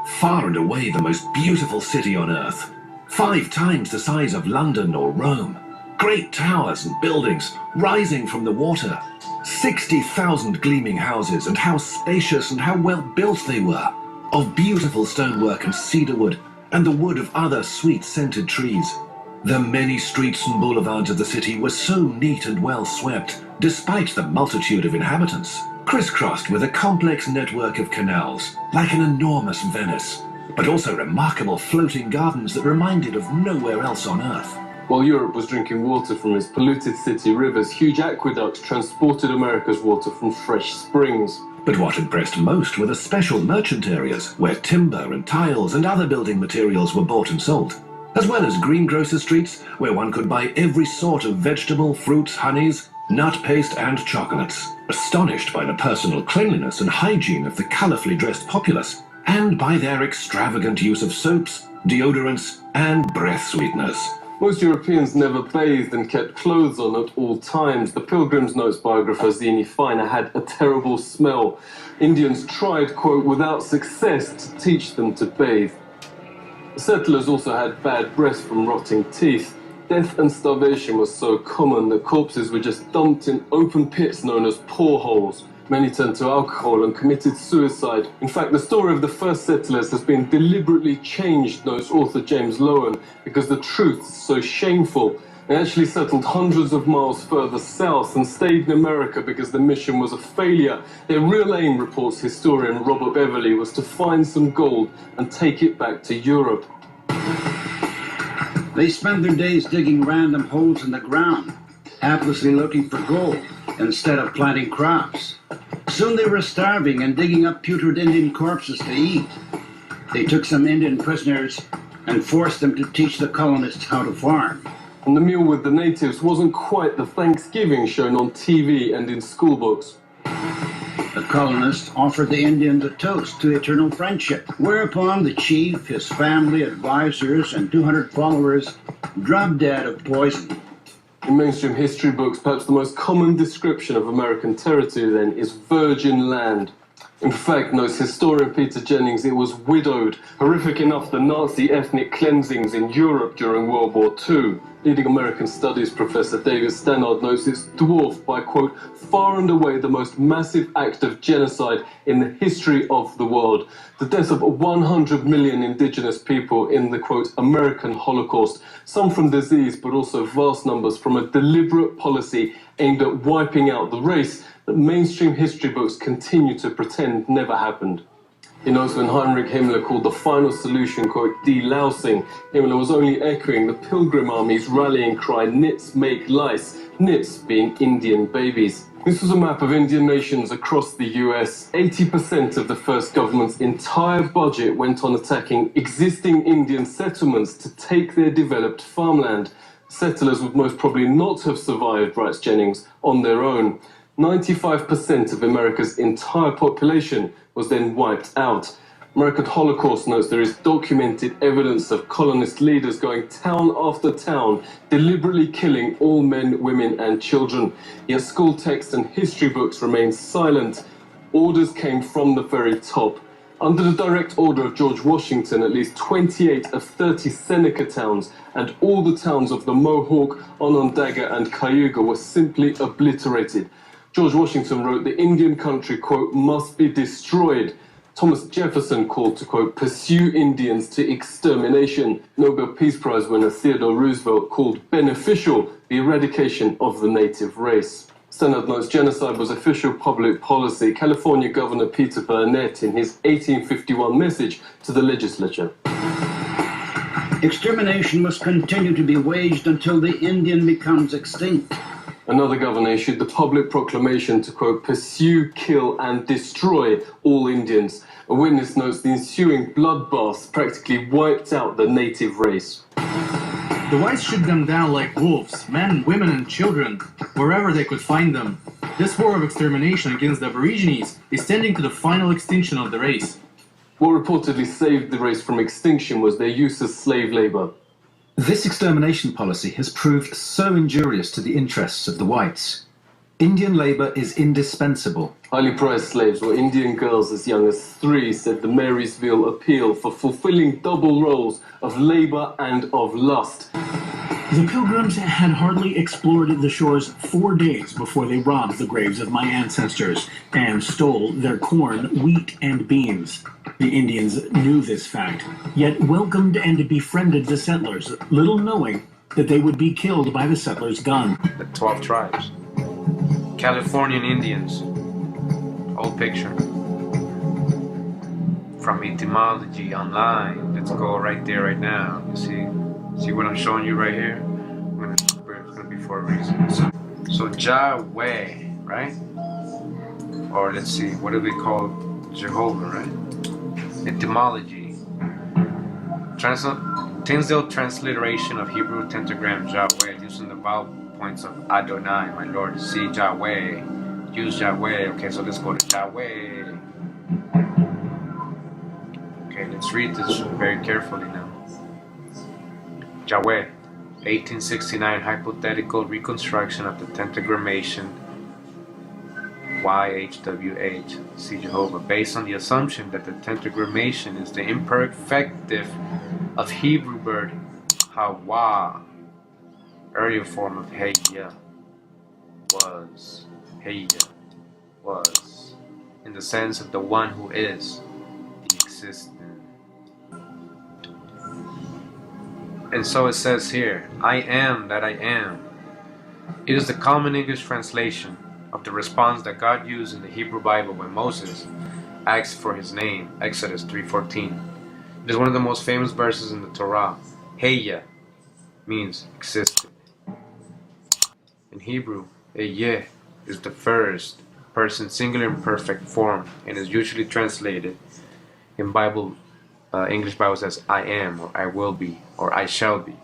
far and away the most beautiful city on Earth, 5 times the size of London or Rome. Great towers and buildings rising from the water, 60,000 gleaming houses, and how spacious and how well built they were, of beautiful stonework and cedarwood, and the wood of other sweet-scented trees. The many streets and boulevards of the city were so neat and well swept, despite the multitude of inhabitants, crisscrossed with a complex network of canals, like an enormous Venice, but also remarkable floating gardens that reminded of nowhere else on Earth. While Europe was drinking water from its polluted city rivers, huge aqueducts transported America's water from fresh springs. But what impressed most were the special merchant areas, where timber and tiles and other building materials were bought and sold, as well as greengrocer streets, where one could buy every sort of vegetable, fruits, honeys, nut paste and chocolates. Astonished by the personal cleanliness and hygiene of the colourfully dressed populace, and by their extravagant use of soaps, deodorants, and breath sweeteners. Most Europeans never bathed and kept clothes on at all times. The Pilgrim's Notes biographer Zini Feiner had a terrible smell. Indians tried, quote, without success to teach them to bathe. The settlers also had bad breath from rotting teeth. Death and starvation was so common that corpses were just dumped in open pits known as poreholes. Many turned to alcohol and committed suicide. In fact, the story of the first settlers has been deliberately changed, notes author James Lowen, because the truth is so shameful. They actually settled hundreds of miles further south and stayed in America because the mission was a failure. Their real aim, reports historian Robert Beverly, was to find some gold and take it back to Europe. They spent their days digging random holes in the ground, aimlessly looking for gold instead of planting crops. Soon they were starving and digging up putrid Indian corpses to eat. They took some Indian prisoners and forced them to teach the colonists how to farm. And the meal with the natives wasn't quite the Thanksgiving shown on TV and in school books. The colonists offered the Indians a toast to eternal friendship, whereupon the chief, his family, advisors, and 200 followers dropped dead of poison. In mainstream history books, perhaps the most common description of American territory then is virgin land. In fact, notes historian Peter Jennings, it was widowed, horrific enough the Nazi ethnic cleansings in Europe during World War II. Leading American studies professor David Stannard notes it's dwarfed by, quote, far and away the most massive act of genocide in the history of the world. The death of 100 million indigenous people in the, quote, American Holocaust, some from disease but also vast numbers from a deliberate policy aimed at wiping out the race that mainstream history books continue to pretend never happened. He notes when Heinrich Himmler called the final solution, quote, delousing, Himmler was only echoing the Pilgrim Army's rallying cry, nits make lice, nits being Indian babies. This was a map of Indian nations across the US. 80% of the first government's entire budget went on attacking existing Indian settlements to take their developed farmland. Settlers would most probably not have survived, writes Jennings, on their own. 95% of America's entire population was then wiped out. American Holocaust notes there is documented evidence of colonist leaders going town after town, deliberately killing all men, women and children. Yet school texts and history books remain silent. Orders came from the very top. Under the direct order of George Washington, at least 28 of 30 Seneca towns and all the towns of the Mohawk, Onondaga and Cayuga were simply obliterated. George Washington wrote, the Indian country, quote, must be destroyed. Thomas Jefferson called to, quote, pursue Indians to extermination. Nobel Peace Prize winner Theodore Roosevelt called beneficial the eradication of the native race. Stannard notes genocide was official public policy. California Governor Peter Burnett in his 1851 message to the legislature. Extermination must continue to be waged until the Indian becomes extinct. Another governor issued the public proclamation to, quote, pursue, kill and destroy all Indians. A witness notes the ensuing bloodbaths practically wiped out the native race. The whites shoot them down like wolves, men, women and children, wherever they could find them. This war of extermination against the Aborigines is tending to the final extinction of the race. What reportedly saved the race from extinction was their use as slave labor. This extermination policy has proved so injurious to the interests of the whites. Indian labor is indispensable. Highly prized slaves were Indian girls as young as 3, said the Marysville Appeal, for fulfilling double roles of labor and of lust. The Pilgrims had hardly explored the shores 4 days before they robbed the graves of my ancestors and stole their corn, wheat, and beans. The Indians knew this fact, yet welcomed and befriended the settlers, little knowing that they would be killed by the settlers' gun. The 12 tribes. Californian Indians. Old picture. From Etymology Online. Let's go right there right now. You see what I'm showing you right here? It's gonna be for a reason. So Yahweh, right? Or let's see, what do they call Jehovah, right? Etymology. Tinsdale transliteration of Hebrew tetragram Yahweh using the vowel points of Adonai, my Lord. See Yahweh. Use Yahweh. Okay, so let's go to Yahweh. Okay, let's read this very carefully now. Yahweh, 1869 hypothetical reconstruction of the tetragrammation YHWH, see Jehovah, based on the assumption that the tetragrammation is the imperfective of Hebrew word Hawa, earlier form of Heya, was, in the sense of the one who is, the existent. And so it says here, I am that I am. It is the common English translation of the response that God used in the Hebrew Bible when Moses asked for his name, Exodus 3:14. It is one of the most famous verses in the Torah. Heya means existed. In Hebrew, Eyeh is the first person singular imperfect form and is usually translated in English Bibles as I am, or I will be, or I shall be.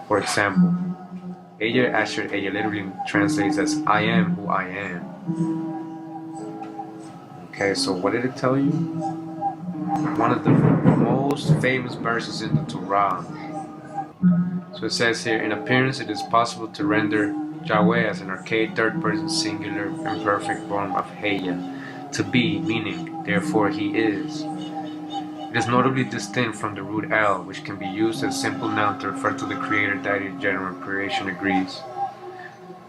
For example, Eyer Asher Eyer literally translates as I am who I am. Okay, so what did it tell you? One of the most famous verses in the Torah. So it says here, in appearance it is possible to render Yahweh as an archaic third-person singular imperfect form of Heya, to be, meaning, therefore he is. It is notably distinct from the root El, which can be used as simple noun to refer to the creator, deity, general creation agrees.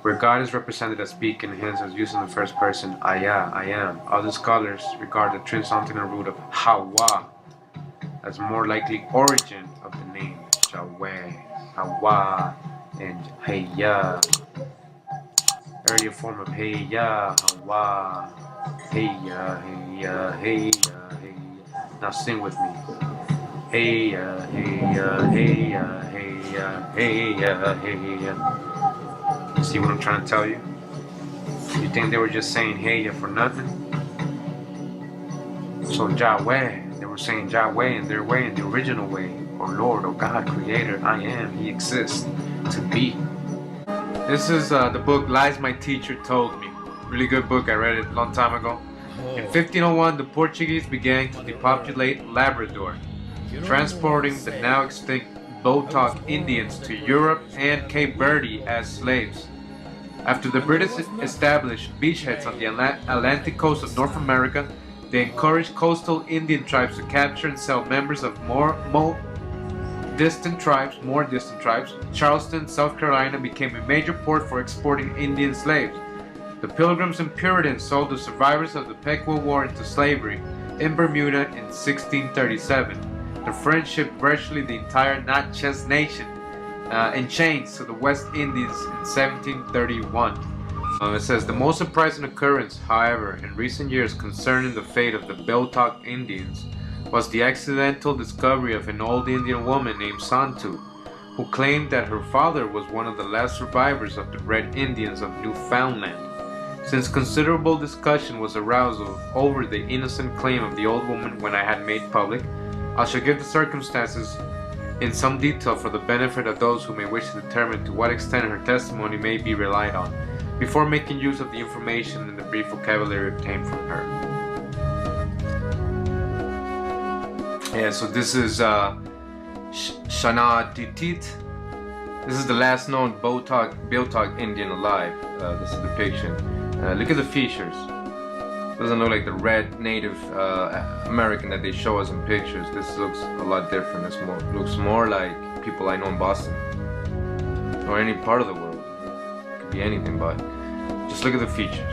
Where God is represented as speaking, hence as used in the first person, Aya, I am. Other scholars regard the transcendental root of Hawa as more likely origin of the name Yahweh, Hawa, and Heya. Earlier form of Heya, Hawa, Heya, Heya, Heya, Heya. Now sing with me. Heya, Heya, Heya, Heya, Heya, Heya. You see what I'm trying to tell you? You think they were just saying Heya for nothing? So Yahweh, they were saying Yahweh in their way, in the original way. Or Lord, or God, Creator, I am, He exists, to be. This is the book Lies My Teacher Told Me. Really good book, I read it a long time ago. In 1501, the Portuguese began to depopulate Labrador, transporting the now extinct Botoc Indians to Europe and Cape Verde as slaves. After the British established beachheads on the Atlantic coast of North America, they encouraged coastal Indian tribes to capture and sell members of more distant tribes. Charleston, South Carolina became a major port for exporting Indian slaves. The Pilgrims and Puritans sold the survivors of the Pequot War into slavery in Bermuda in 1637. The French shipped virtually the entire Natchez Nation in chains to the West Indies in 1731. It says the most surprising occurrence, however, in recent years concerning the fate of the Botoc Indians was the accidental discovery of an old Indian woman named Santu, who claimed that her father was one of the last survivors of the Red Indians of Newfoundland. Since considerable discussion was aroused over the innocent claim of the old woman when I had made public, I shall give the circumstances in some detail for the benefit of those who may wish to determine to what extent her testimony may be relied on, before making use of the information and the brief vocabulary obtained from her. Yeah, so this is Shana Titit, This is the last known Biltong Indian alive. This is the depiction. Look at the features. Doesn't look like the red Native American that they show us in pictures. This looks a lot different. Looks more like people I know in Boston or any part of the world. It could be anything, but just look at the features.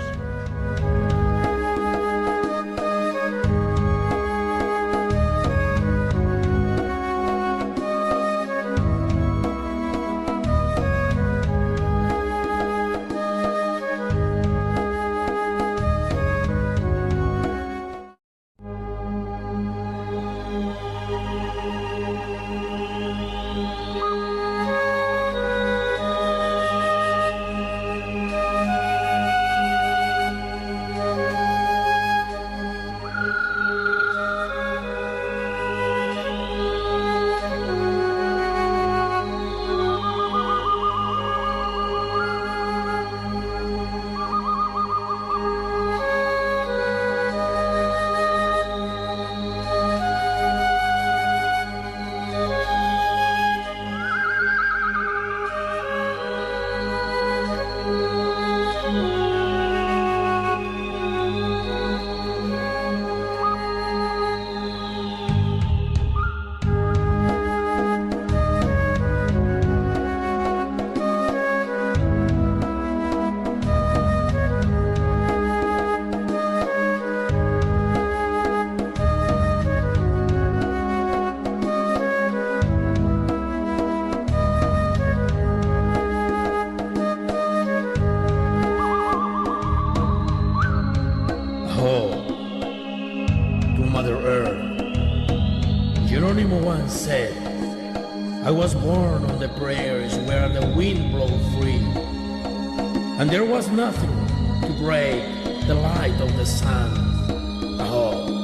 Once said, I was born on the prairies where the wind blew free, and there was nothing to break the light of the sun. Oh,